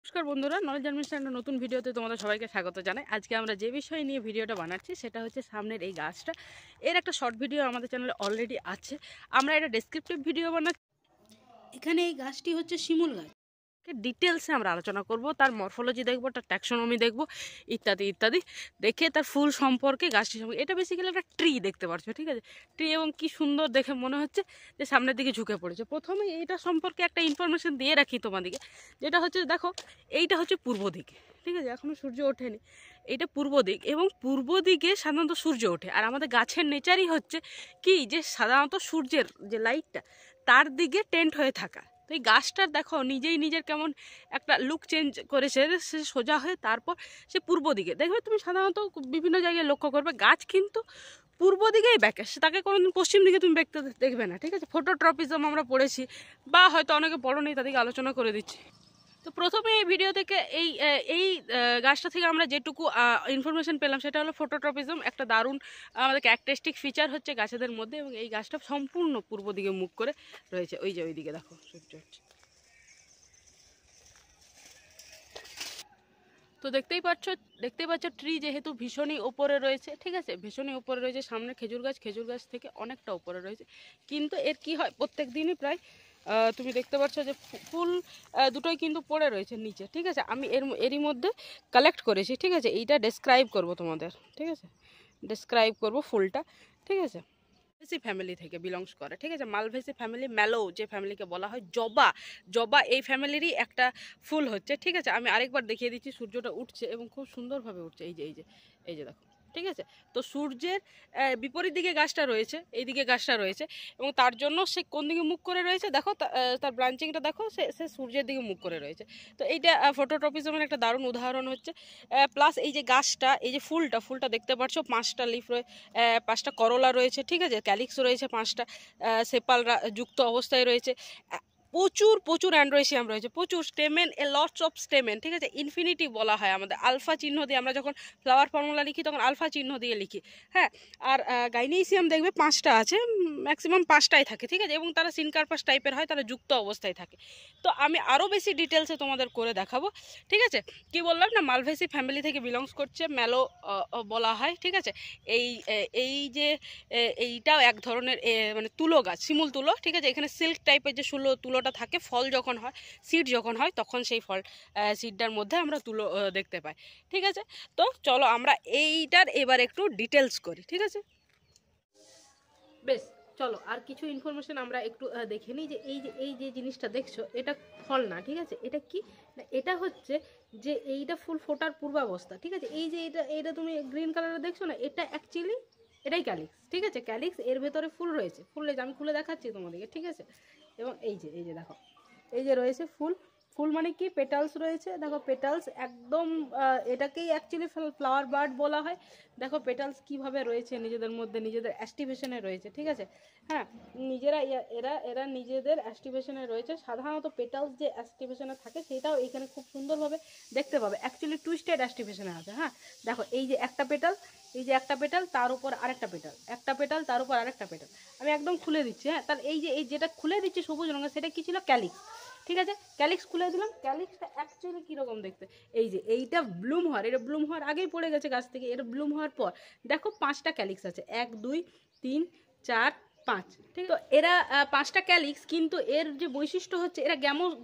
নমস্কার বন্ধুরা, নলেজ জার্মিনেশনের নতুন ভিডিওতে তোমাদের সবাইকে স্বাগত জানাই। আজকে আমরা যে বিষয় নিয়ে ভিডিওটা বানাচ্ছি সেটা হচ্ছে সামনের এই গাছটা। এর একটা শর্ট ভিডিও আমাদের চ্যানেলে অলরেডি আছে, আমরা এটা ডেসক্রিপটিভ ভিডিও বানাচ্ছি। এখানে এই গাছটি হচ্ছে শিমুল গাছ। ডিটেলসে আমরা আলোচনা করব, তার মরফোলজি দেখব, তার ট্যাক্সোনমি দেখব, ইত্যাদি ইত্যাদি দেখে তার ফুল সম্পর্কে, গাছটি সম্পর্কে। এটা বেসিক্যালি একটা ট্রি দেখতে পাচ্ছ, ঠিক আছে? ট্রি, এবং কি সুন্দর দেখে মনে হচ্ছে যে সামনের দিকে ঝুঁকে পড়েছে। প্রথমে এইটা সম্পর্কে একটা ইনফরমেশন দিয়ে রাখি তোমাদেরকে, যেটা হচ্ছে দেখো এইটা হচ্ছে পূর্ব দিকে, ঠিক আছে? এখনও সূর্য ওঠেনি, এইটা পূর্ব দিক, এবং পূর্ব দিকে সাধারণত সূর্য ওঠে। আর আমাদের গাছের নেচারই হচ্ছে কি, যে সাধারণত সূর্যের যে লাইটটা তার দিকে টেন্ট হয়ে থাকা। তো এই গাছটার দেখো নিজেই নিজের কেমন একটা লুক চেঞ্জ করেছে, সে সোজা হয়ে তারপর সে পূর্ব দিকে। দেখবে তুমি সাধারণত বিভিন্ন জায়গায় লক্ষ্য করবে গাছ কিন্তু পূর্ব দিকেই ব্যাকে, তাকে কোনোদিন পশ্চিম দিকে তুমি দেখবে না, ঠিক আছে? ফটোট্রপিজম আমরা পড়েছি, বা হয়তো অনেকে পড়ো নেই, তাদেরকে আলোচনা করে দিচ্ছি। তো প্রথমে এই ভিডিও থেকে এই গাছটা থেকে আমরা যেটুকু ইনফরমেশন পেলাম সেটা হলো ফটোট্রপিজম একটা দারুণ আমাদের ক্যারেক্টারিস্টিক ফিচার হচ্ছে গাছেদের মধ্যে। এবং এই গাছটা সম্পূর্ণ পূর্ব দিকে মুখ করে রয়েছে। ওই যে ওইদিকে দেখো সূর্য হচ্ছে। তো দেখতেই পাচ্ছ ট্রি যেহেতু ভীষণই ওপরে রয়েছে, ঠিক আছে? ভীষণই ওপরে রয়েছে। সামনে খেজুর গাছ থেকে অনেকটা ওপরে রয়েছে, কিন্তু এর কি হয় প্রত্যেক দিনই প্রায় তুমি দেখতে পাচ্ছ যে ফুল দুটোই কিন্তু পড়ে রয়েছে নিচে, ঠিক আছে? আমি এরই মধ্যে কালেক্ট করেছি, ঠিক আছে? এইটা ডেসক্রাইব করব তোমাদের, ঠিক আছে? ডেসক্রাইব করব ফুলটা, ঠিক আছে? মালভেসি ফ্যামিলি থেকে বিলংস করে, ঠিক আছে? মালভেসি ফ্যামিলি, ম্যালো যে ফ্যামিলিকে বলা হয়, জবা এই ফ্যামিলিরই একটা ফুল হচ্ছে, ঠিক আছে? আমি আরেকবার দেখিয়ে দিচ্ছি। সূর্যটা উঠছে এবং খুব সুন্দরভাবে উঠছে। এই যে দেখো, ঠিক আছে? তো সূর্যের বিপরীত দিকে গাছটা রয়েছে, এইদিকে গাছটা রয়েছে, এবং তার জন্য সে কোন দিকে মুখ করে রয়েছে দেখো, তার ব্রাঞ্চিংটা দেখো, সে সূর্যের দিকে মুখ করে রয়েছে। তো এইটা ফটোট্রপিজমের একটা দারুণ উদাহরণ হচ্ছে। প্লাস এই যে গাছটা, এই যে ফুলটা দেখতে পাচ্ছ, 5টা লিফ রয়েছে, 5টা করলা রয়েছে, ঠিক আছে? ক্যালিক্স রয়েছে 5টা, সেপাল যুক্ত অবস্থায় রয়েছে, প্রচুর অ্যান্ড্রয়েসিয়াম রয়েছে, প্রচুর স্টেমেন, লটস অফ স্টেমেন, ঠিক আছে? ইনফিনিটি বলা হয় আমাদের আলফা চিহ্ন দিয়ে। আমরা যখন ফ্লাওয়ার ফর্মুলা লিখি তখন আলফা চিহ্ন দিয়ে লিখি, হ্যাঁ। আর গাইনেসিয়াম দেখবে 5টা আছে, ম্যাক্সিমাম 5টাই থাকে, ঠিক আছে? এবং তারা সিনকার্পাস টাইপের হয়, তারা যুক্ত অবস্থায় থাকে। তো আমি আরও বেশি ডিটেলসে তোমাদের করে দেখাবো, ঠিক আছে? কি বললাম না, মালভেসি ফ্যামিলি থেকে বিলংস করছে, ম্যালো বলা হয়, ঠিক আছে? এই যে এইটাও এক ধরনের মানে তুলো গাছ, শিমুল তুলো, ঠিক আছে? এখানে সিল্ক টাইপের যে তুলোটা থাকে, ফল যখন হয়, সিড যখন হয়, তখন সেই সিডটার মধ্যে আমরা তুলো দেখতে পাই, ঠিক আছে? তো চলো আমরা এইটার এবার একটু ডিটেলস করি, ঠিক আছে? বেশ, চলো আর কিছু ইনফরমেশন আমরা একটু দেখে নিই। যে এই যে জিনিসটা দেখছো, এটা ফল না, ঠিক আছে? এটা কি না, এটা হচ্ছে যে এইটা ফুল ফোটার পূর্বাবস্থা, ঠিক আছে? এই যে এইটা তুমি গ্রিন কালারে দেখছো না, এটা অ্যাকচুয়ালি এটাই ক্যালিক্স, ঠিক আছে? ক্যালিক্স, এর ভেতরে ফুল রয়েছে, আমি খুলে দেখাচ্ছি তোমাদেরকে, ঠিক আছে? এবং এই যে দেখো, এই যে রয়েছে ফুল মানে কি, পেটালস রয়েছে, দেখো পেটালস একদম, এটাকেই অ্যাকচুয়ালি ফ্লাওয়ার বার্ড বলা হয়। দেখো পেটালস কিভাবে রয়েছে নিজেদের মধ্যে, নিজেদের অ্যাস্টিভেশনে রয়েছে, ঠিক আছে? হ্যাঁ, এরা নিজেদের অ্যাস্টিভেশনে রয়েছে। সাধারণত পেটালস যে অ্যাস্টিভেশনে থাকে সেটাও এখানে খুব সুন্দরভাবে দেখতে পাবে, অ্যাকচুয়ালি টুইস্টেড অ্যাস্টিভেশনে আছে, হ্যাঁ। দেখো এই যে একটা পেটাল, তার উপর আরেকটা পেটাল, একটা পেটাল তার উপর আরেকটা পেটাল। আমি একদম খুলে দিচ্ছি, হ্যাঁ। তার এই যেটা খুলে দিচ্ছি সবুজ রঙের, সেটা কি ছিল? ক্যালিক্স, ঠিক আছে? ক্যালিক্স খুলে দিলাম। ক্যালিক্সটা অ্যাকচুয়ালি কীরকম দেখতে, এই যে এইটা ব্লুম হওয়ার আগেই পড়ে গেছে গাছ থেকে। এটা ব্লুম হওয়ার পর দেখো 5টা ক্যালিক্স আছে, 1 2 3 4 5, ঠিক? তো এরা 5টা ক্যালিক্স, কিন্তু এর যে বৈশিষ্ট্য হচ্ছে এরা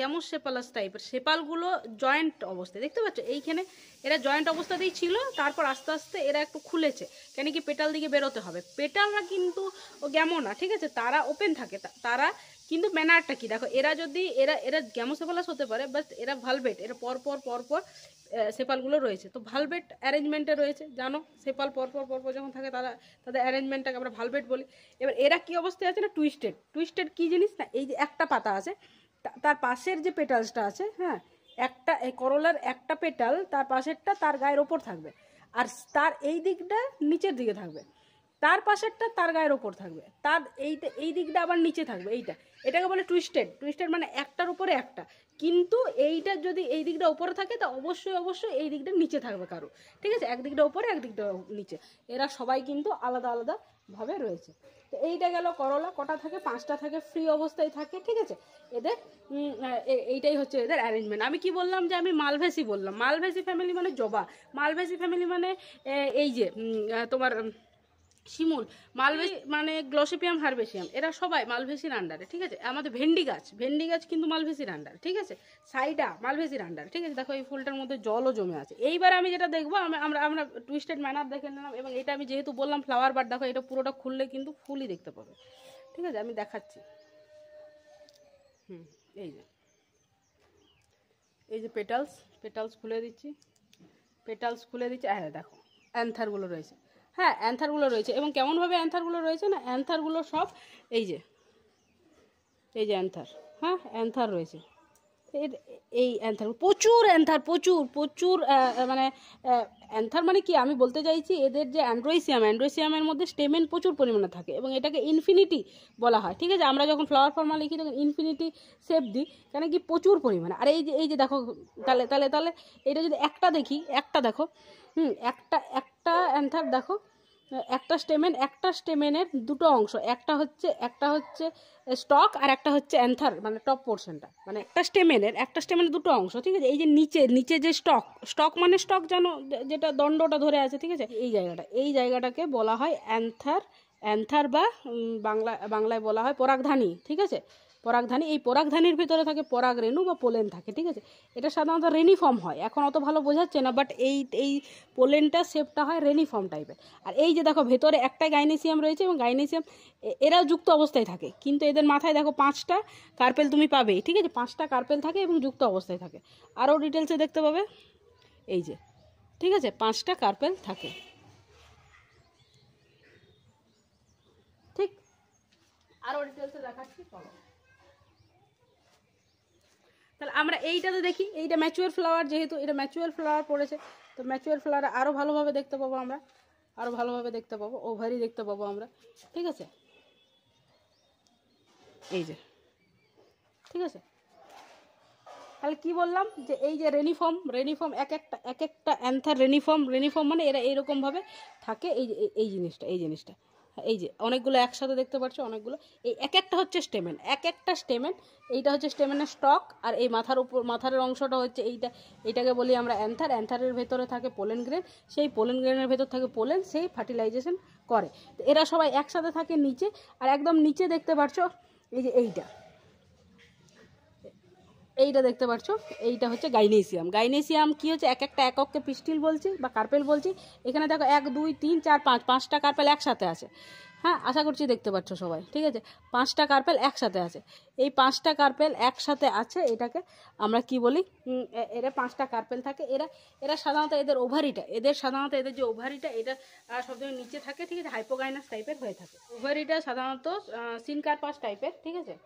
গ্যামোসেপালাস টাইপের, সেপালগুলো জয়েন্ট অবস্থায়, দেখতে পাচ্ছ? এইখানে এরা জয়েন্ট অবস্থাতেই ছিল, তারপর আস্তে আস্তে এরা একটু খুলেছে, কেন কি পেটাল দিকে বেরোতে হবে। পেটালরা কিন্তু গ্যামো না, ঠিক আছে? তারা ওপেন থাকে, তারা কিন্তু ম্যানারটা কি দেখো, এরা গ্যামোসেফালাস হতে পারে, বাট এরা ভালভেট, এরা পরপর সেপালগুলো রয়েছে। তো ভালভেট অ্যারেঞ্জমেন্টে রয়েছে, জানো? সেপাল পরপর যখন থাকে তাদের অ্যারেঞ্জমেন্টটাকে আমরা ভালভেট বলি। এবার এরা কি অবস্থায় আছে না, টুইস্টেড কি জিনিস না, এই যে একটা পাতা আছে, তার পাশের যে পেটালসটা আছে, হ্যাঁ, একটা করলার একটা পেটাল, তার পাশেরটা তার গায়ের ওপর থাকবে, আর তার এই দিকটা নিচের দিকে থাকবে, তার পাশেরটা তার গায়ের ওপর থাকবে, তার এই দিকটা আবার নিচে থাকবে। এটাকে বলে টুইস্টেড মানে একটার উপরে একটা। কিন্তু এইটা যদি এই দিকটা উপরে থাকে, তা অবশ্যই এই দিকটা নিচে থাকবে কারো, ঠিক আছে? একদিকটা উপরে একদিকটা নিচে। এরা সবাই কিন্তু আলাদা আলাদা ভাবে রয়েছে। তো এইটা গেল করলা। কটা থাকে? 5টা থাকে, ফ্রি অবস্থায় থাকে, ঠিক আছে। এদের এইটাই হচ্ছে এদের অ্যারেঞ্জমেন্ট। আমি কি বললাম যে আমি মালভেসি বললাম, মালভেসি ফ্যামিলি মানে জবা, মালভেসি ফ্যামিলি মানে এই যে তোমার শিমুল, মালভেসি মানে গ্লসিপিয়াম হারবেসিয়াম, এরা সবাই মালভেসির আন্ডারে, ঠিক আছে। আমাদের ভেন্ডি গাছ কিন্তু মালভেসির আন্ডারে, ঠিক আছে। সাইডা মালভেসির আন্ডারে, ঠিক আছে। দেখো এই ফুলটার মধ্যে জলও জমে আছে। এইবার আমি যেটা দেখবো, আমরা আমরা টুইস্টেড ম্যানার দেখে নিলাম, এবং এটা আমি যেহেতু বললাম ফ্লাওয়ার বাট, দেখো এটা পুরোটা খুললে কিন্তু ফুলই দেখতে পাবে, ঠিক আছে। আমি দেখাচ্ছি। এই যে পেটালস খুলে দিচ্ছি, হ্যাঁ দেখো অ্যান্থারগুলো রয়েছে, হ্যাঁ অ্যান্থারগুলো রয়েছে। এবং কেমনভাবে অ্যান্থারগুলো রয়েছে না, অ্যান্থারগুলো সব এই যে অ্যান্থার, হ্যাঁ অ্যান্থার রয়েছে। এই অ্যান্থার প্রচুর মানে অ্যান্থার মানে কি আমি বলতে চাইছি, এদের যে অ্যান্ড্রোসিয়ামের মধ্যে স্টেমেন প্রচুর পরিমাণে থাকে, এবং এটাকে ইনফিনিটি বলা হয়, ঠিক আছে। আমরা যখন ফ্লাওয়ার ফর্মা লিখি তখন ইনফিনিটি শেপ দিই, কেন কি প্রচুর পরিমাণে। আর এই যে দেখো, তাহলে এটা যদি একটা দেখি, একটা দেখো, একটা অ্যান্থার দেখো, একটা স্টেমেনের দুটো অংশ, একটা হচ্ছে স্টক আর একটা হচ্ছে অ্যান্থার, মানে টপ পোর্শনটা, মানে একটা স্টেমেনের দুটো অংশ, ঠিক আছে। এই যে নিচে যে স্টক মানে স্টক জানো, যেটা দণ্ডটা ধরে আছে, ঠিক আছে। এই জায়গাটাকে বলা হয় অ্যান্থার বা বাংলায় বলা হয় পরাগধানী, ঠিক আছে। পরাগধানী, এই পরাগধানীর ভিতরে থাকে পরাগ রেণু বা পোলেন থাকে, ঠিক আছে। এটা সাধারণত রেনিফর্ম হয়, এখন অত ভালো বোঝাচ্ছে না, বাট এই পোলেনটা শেপটা হয় রেনিফর্ম টাইপের। আর এই যে দেখো ভেতরে একটা গাইনেসিয়াম রয়েছে, এবং গাইনেসিয়াম এরাও যুক্ত অবস্থায় থাকে, কিন্তু এদের মাথায় দেখো 5টা কার্পেল তুমি পাবেই, ঠিক আছে। 5টা কার্পেল থাকে এবং যুক্ত অবস্থায় থাকে। আরও ডিটেলসে দেখতে পাবে, এই যে, ঠিক আছে, 5টা কার্পেল থাকে, ঠিক। আরও ডিটেলসে দেখাচ্ছি, চলো। তাহলে আমরা এইটাতে দেখি, এইটা ম্যাচুয়ার ফ্লাওয়ার, যেহেতু এটা ম্যাচুয়ার ফ্লাওয়ার পড়েছে, তো ম্যাচুয়ার ফ্লাওয়ার আরও ভালোভাবে দেখতে পাবো আমরা, ওভারি দেখতে পাবো আমরা, ঠিক আছে। এই যে, ঠিক আছে। তাহলে কি বললাম যে এই যে রেনিফর্ম এক একটা অ্যান্থার রেনিফর্ম মানে এরা এইরকমভাবে থাকে। এই জিনিসটা এই যে অনেকগুলো একসাথে দেখতে পাচ্ছ, অনেকগুলো, এই একটা হচ্ছে স্টেমেন, এইটা হচ্ছে স্টেমেনের স্টক, আর এই মাথার অংশটা হচ্ছে এইটাকে বলি আমরা অ্যান্থারের ভেতরে থাকে পোলেন গ্রেন, সেই পোলেন গ্রেনের ভেতর থাকে পোলেন, সেই ফার্টিলাইজেশন করে। তো এরা সবাই একসাথে থাকে নিচে, আর একদম নিচে দেখতে পাচ্ছ এই যে এইটা দেখতে পাচ্ছ, এইটা হচ্ছে গাইনেসিয়াম কি হচ্ছে, একটা এককে পিস্টিল বলছি বা কার্পেল বলছি। এখানে দেখো 1 2 3 4 5টা কার্পেল একসাথে আছে, হ্যাঁ আশা করছি দেখতে পাচ্ছ সবাই, ঠিক আছে। 5টা কার্পেল একসাথে আছে, এই 5টা কার্পেল একসাথে আছে, এটাকে আমরা কি বলি, এরা 5টা কার্পেল থাকে। এরা সাধারণত এদের যে ওভারিটা এটা সবসময় নিচে থাকে, ঠিক আছে, হাইপোগাইনাস টাইপের হয়ে থাকে। ওভারিটা সাধারণত সিনকার্পাস টাইপের, ঠিক আছে।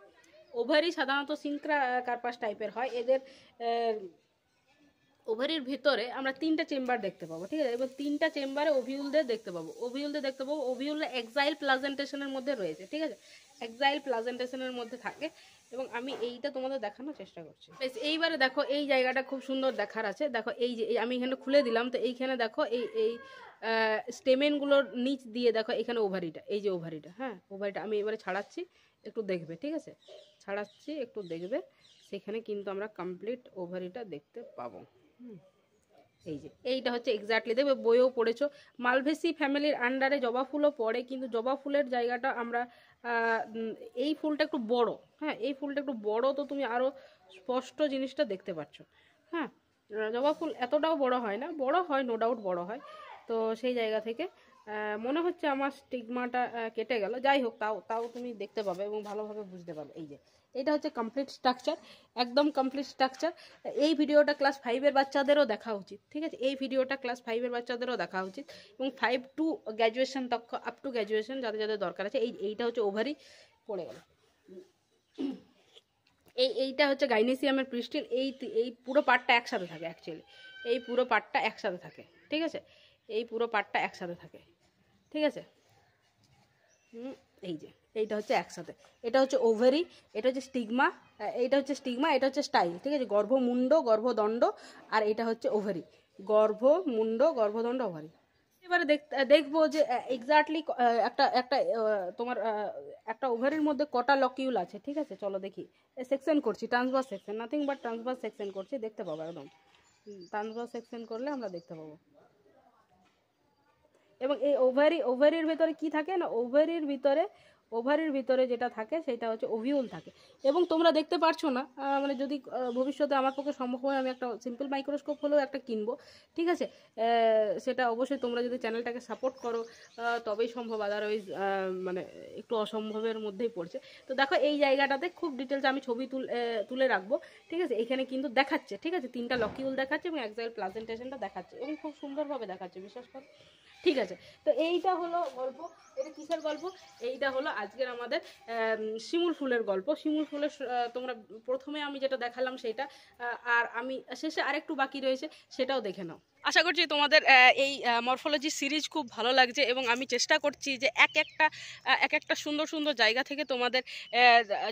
ওভারি সাধারণত সিনকার্পাস টাইপের হয়। এদের ওভারির ভিতরে আমরা 3টা চেম্বার দেখতে পাবো, ঠিক আছে। এবং 3টা চেম্বারে ওভিউলদের দেখতে পাবো, ওভিউলরা এক্সাইল প্লাজেন্টেশনের মধ্যে রয়েছে, ঠিক আছে, এক্সাইল প্লাজেন্টেশনের মধ্যে থাকে। এবং আমি এইটা তোমাদের দেখানোর চেষ্টা করছি। বেশ, এইবারে দেখো এই জায়গাটা খুব সুন্দর দেখার আছে। দেখো এই যে আমি এখানে খুলে দিলাম, তো এইখানে দেখো এই স্টেমেনগুলোর নিচ দিয়ে দেখো এখানে ওভারিটা, এই যে ওভারিটা, হ্যাঁ ওভারিটা আমি এবারে ছাড়াচ্ছি, একটু দেখবে, ঠিক আছে, একটু দেখবে, সেখানে কিন্তু আমরা কমপ্লিট ওভারিটা দেখতে পাবো। এই যে এইটা হচ্ছে এক্স্যাক্টলি, দেখবে বইও পড়েছো, মালভেসি ফ্যামিলির আন্ডারে জবা ফুলও পড়ে, কিন্তু জবা ফুলের জায়গাটা আমরা এই ফুলটা একটু বড়, হ্যাঁ এই ফুলটা একটু বড়, তো তুমি আরও স্পষ্ট জিনিসটা দেখতে পাচ্ছ, হ্যাঁ। জবা ফুল এতটাও বড় হয় না, বড় হয় নো ডাউট, বড় হয়। তো সেই জায়গা থেকে মনে হচ্ছে আমার স্টিগমাটা কেটে গেল, যাই হোক, তাও তুমি দেখতে পাবে এবং ভালোভাবে বুঝতে পারবে। এই যে এটা হচ্ছে কমপ্লিট স্ট্রাকচার, একদম কমপ্লিট স্ট্রাকচার। এই ভিডিওটা ক্লাস 5-এর বাচ্চাদেরও দেখা উচিত, ঠিক আছে, এই ভিডিওটা ক্লাস 5-এর বাচ্চাদেরও দেখা উচিত, এবং 5 to গ্র্যাজুয়েশন তক, আপ টু গ্র্যাজুয়েশন যাদের দরকার আছে। এইটা হচ্ছে ওভারি পড়ে গেল। এইটা হচ্ছে গাইনেসিয়ামের প্রিস্টিল, এই পুরো পার্টটা একসাথে থাকে, অ্যাকচুয়ালি এই পুরো পার্টটা একসাথে থাকে, ঠিক আছে, এই পুরো পার্টটা একসাথে থাকে, ঠিক আছে। এই যে এইটা হচ্ছে একসাথে, এটা হচ্ছে ওভারি, এটা হচ্ছে স্টিগমা, এটা হচ্ছে স্টাইল, ঠিক আছে, গর্ভমুণ্ড, গর্ভদণ্ড, আর এটা হচ্ছে ওভারি, গর্ভমুণ্ড, গর্ভদণ্ড, ওভারি। এবারে দেখবো যে এক্স্যাক্টলি একটা একটা তোমার একটা ওভারের মধ্যে কটা লকিউল আছে, ঠিক আছে? চলো দেখি, সেকশন করছি, transverse section, nothing but transverse section করছি, দেখতে পাবো একদম। ট্রান্সভার্স সেকশন করলে আমরা দেখতে পাবো। এবং এই ওভারির ভিতরে কি থাকে না, ওভারির ভিতরে যেটা থাকে সেটা হচ্ছে ওভিউল থাকে। এবং তোমরা দেখতে পারছো না, মানে যদি ভবিষ্যতে আমার পক্ষে সম্ভব হয় আমি একটা সিম্পল মাইক্রোস্কোপ হলেও একটা কিনবো, ঠিক আছে? সেটা অবশ্যই তোমরা যদি চ্যানেলটাকে সাপোর্ট করো তবেই সম্ভব, আদারওয়াইজ মানে একটু অসম্ভবের মধ্যেই পড়ছে। তো দেখো এই জায়গাটাতে খুব ডিটেলস আমি ছবি তুলে রাখবো, ঠিক আছে? এখানে কিন্তু দেখাচ্ছে, ঠিক আছে, 3টা লকিউল দেখাচ্ছে এবং এক্সাইল প্লাজেন্টেশনটা দেখাচ্ছে এবং খুব সুন্দরভাবে দেখাচ্ছে, বিশ্বাস করো, ঠিক আছে? তো এইটা হলো গল্প। এটা কিসের গল্প? এইটা হলো আজকের আমাদের শিমুল ফুলের গল্প। শিমুল ফুলের তোমরা প্রথমে আমি যেটা দেখালাম সেটা, আর আমি শেষে আরেকটু বাকি রয়েছে, সেটাও দেখে নাও। আশা করছি তোমাদের এই মরফোলজি সিরিজ খুব ভালো লাগছে এবং আমি চেষ্টা করছি যে এক একটা সুন্দর সুন্দর জায়গা থেকে তোমাদের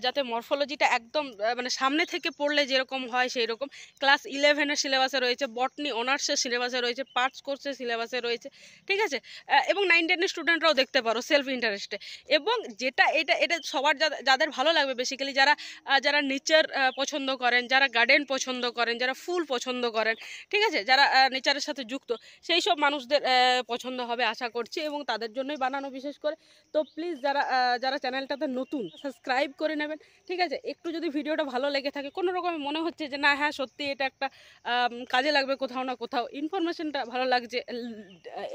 যাতে মরফোলজিটা একদম মানে সামনে থেকে পড়লে যেরকম হয় সেই রকম। ক্লাস 11-এর সিলেবাসে রয়েছে, বটনি অনার্সের সিলেবাসে রয়েছে, পার্টস কোর্সের সিলেবাসে রয়েছে, ঠিক আছে? এবং 9-10 স্টুডেন্টরাও দেখতে পারো সেলফ ইন্টারেস্টে। এবং যেটা এটা সবার যাদের ভালো লাগবে, বেসিক্যালি যারা নেচার পছন্দ করেন, যারা গার্ডেন পছন্দ করেন, যারা ফুল পছন্দ করেন, ঠিক আছে, যারা নেচারের সাথে যুক্ত, সেই সব মানুষদের পছন্দ হবে আশা করছি এবং তাদের জন্যই বানানো বিশেষ করে। তো প্লিজ যারা চ্যানেলটাতে নতুন, সাবস্ক্রাইব করে নেবেন, ঠিক আছে? একটু যদি ভিডিওটা ভালো লেগে থাকে, কোনো রকম মনে হচ্ছে যে না হ্যাঁ সত্যি এটা একটা কাজে লাগবে কোথাও না কোথাও, ইনফরমেশনটা ভালো লাগছে,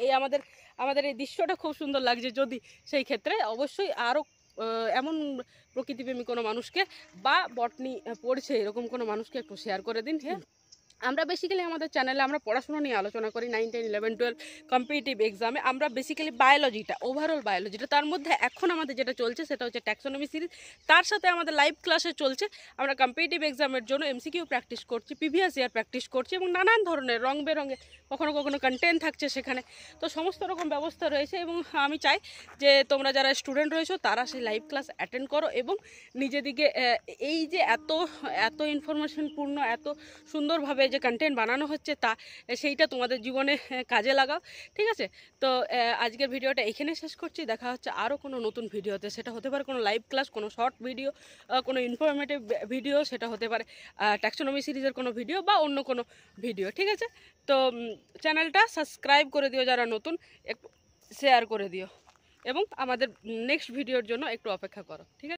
এই আমাদের এই দৃশ্যটা খুব সুন্দর লাগছে, যদি সেই ক্ষেত্রে অবশ্যই আরও এমন প্রকৃতিপ্রেমী কোনো মানুষকে বা বটনি পড়ছে এরকম কোনো মানুষকে একটু শেয়ার করে দিন। হ্যাঁ, আমরা বেসিক্যালি আমাদের চ্যানেলে আমরা পড়াশোনা নিয়ে আলোচনা করি, 9, 10, 11, 12 কম্পিটিটিভ এক্সামে আমরা বেসিক্যালি বায়োলজিটা, ওভারঅল বায়োলজিটা, তার মধ্যে এখন আমাদের যেটা চলছে সেটা হচ্ছে ট্যাক্সোনমি সিরিজ, তার সাথে আমাদের লাইভ ক্লাসে চলছে, আমরা কম্পিটিটিভ এক্সামের জন্য এমসিকিউ প্র্যাকটিস করছি, প্রিভিয়াস ইয়ার প্র্যাকটিস করছি এবং নানান ধরনের রং বেরঙে কখনো কখনো কন্টেন্ট থাকছে সেখানে। তো সমস্ত রকম ব্যবস্থা রয়েছে এবং আমি চাই যে তোমরা যারা স্টুডেন্ট রয়েছো তারা সেই লাইভ ক্লাস অ্যাটেন্ড করো এবং নিজেদিকে এই যে এত ইনফরমেশনপূর্ণ, এত সুন্দরভাবে যে কন্টেন্ট বানানো হচ্ছে সেইটা তোমাদের জীবনে কাজে লাগাও, ঠিক আছে? তো আজকের ভিডিওটা এখানে শেষ করছি, দেখা হচ্ছে আরও কোনো নতুন ভিডিওতে, সেটা হতে পারে কোনো লাইভ ক্লাস, কোনো শর্ট ভিডিও, কোনো ইনফরমেটিভ ভিডিও, সেটা হতে পারে ট্যাক্সোনমি সিরিজের কোনো ভিডিও বা অন্য কোনো ভিডিও, ঠিক আছে? তো চ্যানেলটা সাবস্ক্রাইব করে দিও যারা নতুন, একটু শেয়ার করে দিও এবং আমাদের নেক্সট ভিডিওর জন্য একটু অপেক্ষা করো, ঠিক আছে?